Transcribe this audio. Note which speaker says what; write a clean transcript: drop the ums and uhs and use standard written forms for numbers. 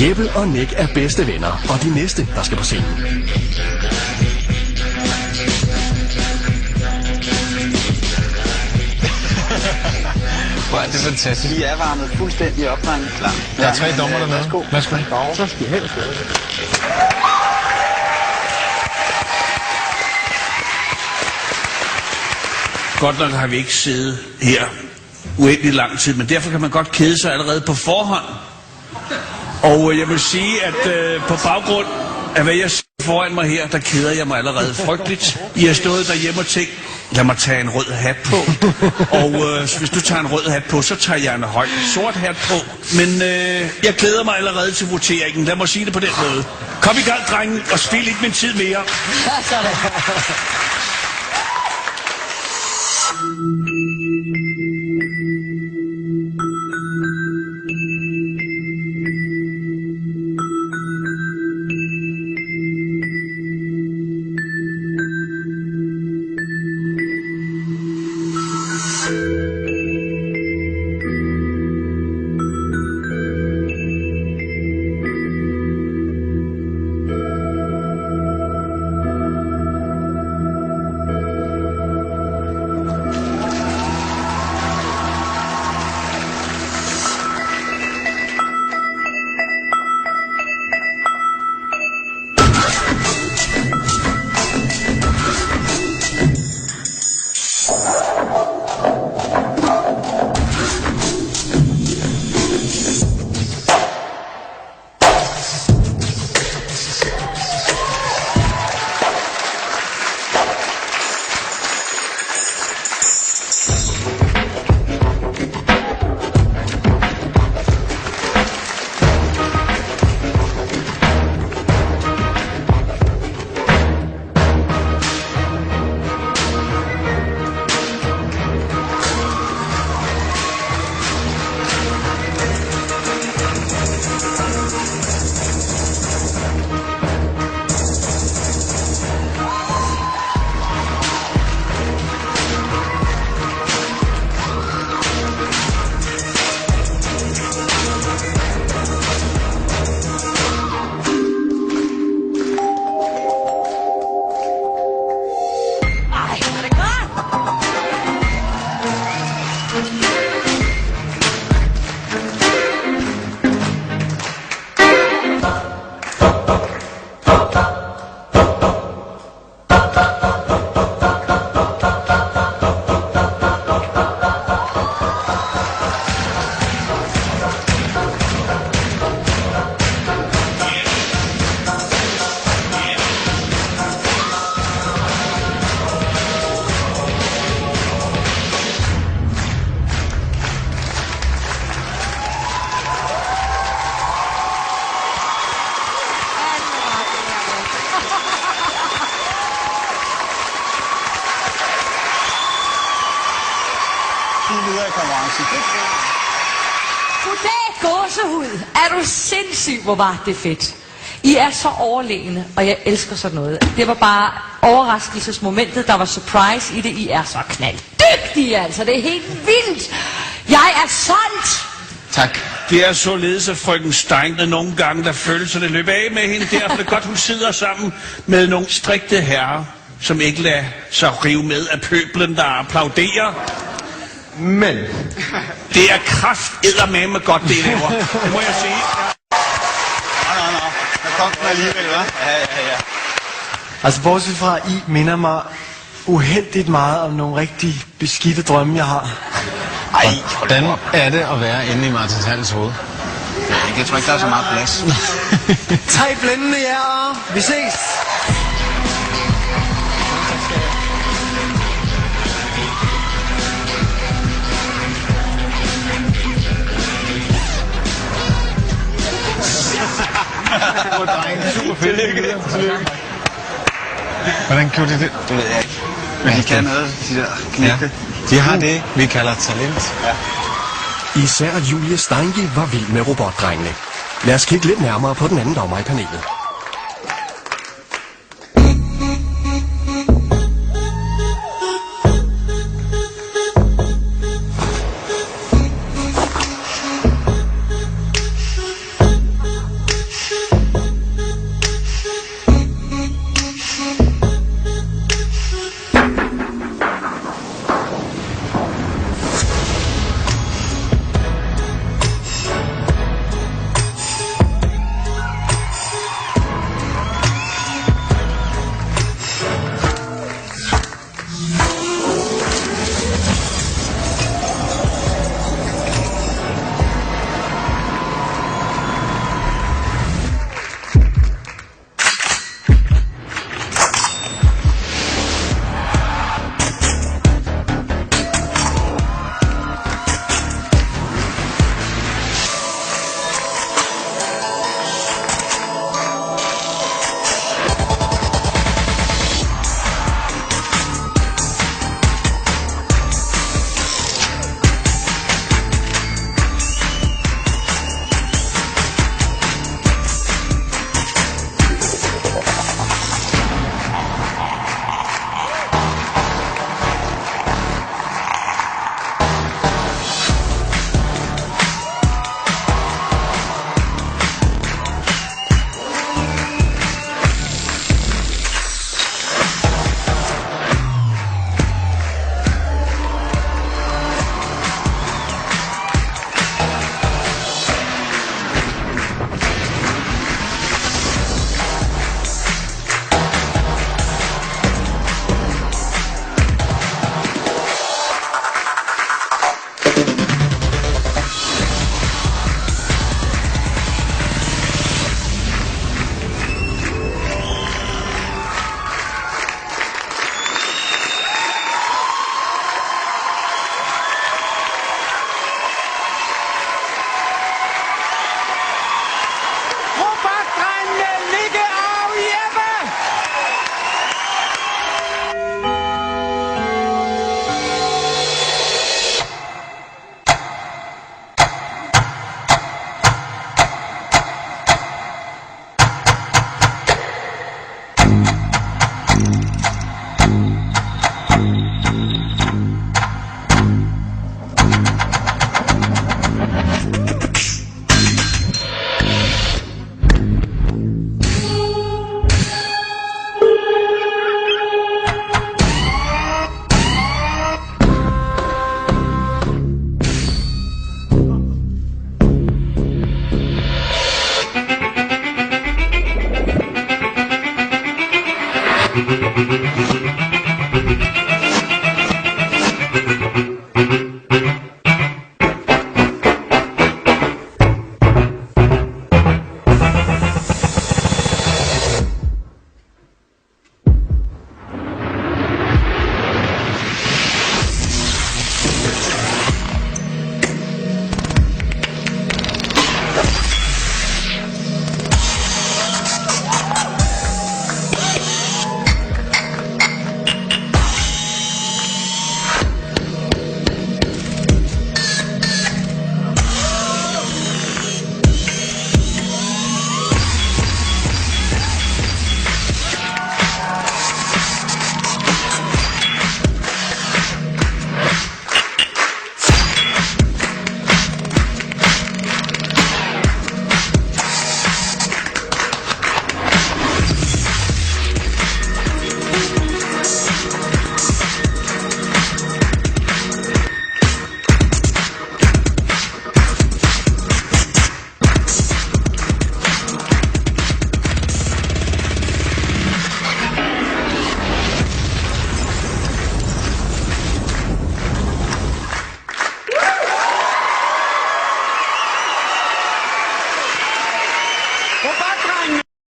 Speaker 1: Jeppe og Nick er bedste venner, og de næste, der skal på scenen.
Speaker 2: Hvor er det fantastisk.
Speaker 3: Vi er varmet fuldstændig op, drenge. Klar.
Speaker 2: Der er 3 dommer dernede. Værsgo.
Speaker 3: Så skal I have det.
Speaker 4: Godt nok har vi ikke siddet her uendelig lang tid, men derfor kan man godt kede sig allerede på forhånd. Og jeg vil sige, at på baggrund af hvad jeg ser foran mig her, der keder jeg mig allerede frygteligt. I har stået derhjemme og tænkt, lad mig tage en rød hat på. Og hvis du tager en rød hat på, så tager jeg en høj sort hat på. Men jeg glæder mig allerede til voteringen. Lad mig sige det på den måde. Kom i gang, drenge, og spil ikke min tid mere.
Speaker 5: Goddag, gåsehud. Er du sindssyg, hvor var det fedt. I er så overlegne, og jeg elsker sådan noget. Det var bare overraskelsesmomentet, der var surprise i det. I er så knalddygtige, altså. Det er helt vildt. Jeg er solgt.
Speaker 2: Tak.
Speaker 4: Det er således, at frøken Stein nogle gange, der følelserne løber af med hende. Derfor er det godt, hun sidder sammen med nogle strikte herrer, som ikke lader sig rive med af pøblen, der applauderer.
Speaker 2: Men
Speaker 4: det er krafteddermame godt, det I laver. Det må jeg sige.
Speaker 3: Nå. Der kom den alligevel, hva'? Ja.
Speaker 6: Altså, bortset fra, I minder mig uheldigt meget om nogle rigtig beskidte drømme, jeg har.
Speaker 3: Ej,
Speaker 2: hvordan er det at være inde i Martins Hals hoved?
Speaker 3: jeg tror ikke, der er så meget plads.
Speaker 6: 3 blændende jer, vi ses!
Speaker 2: Super fedt. Hvordan gjorde de det?
Speaker 3: Det ved jeg ikke. Men de kan noget, de der knægte.
Speaker 2: Ja, de har det, vi kalder talent.
Speaker 1: Især Julie Steinke var vild med robotdrengene. Lad os kigge lidt nærmere på den anden dommer i panelet.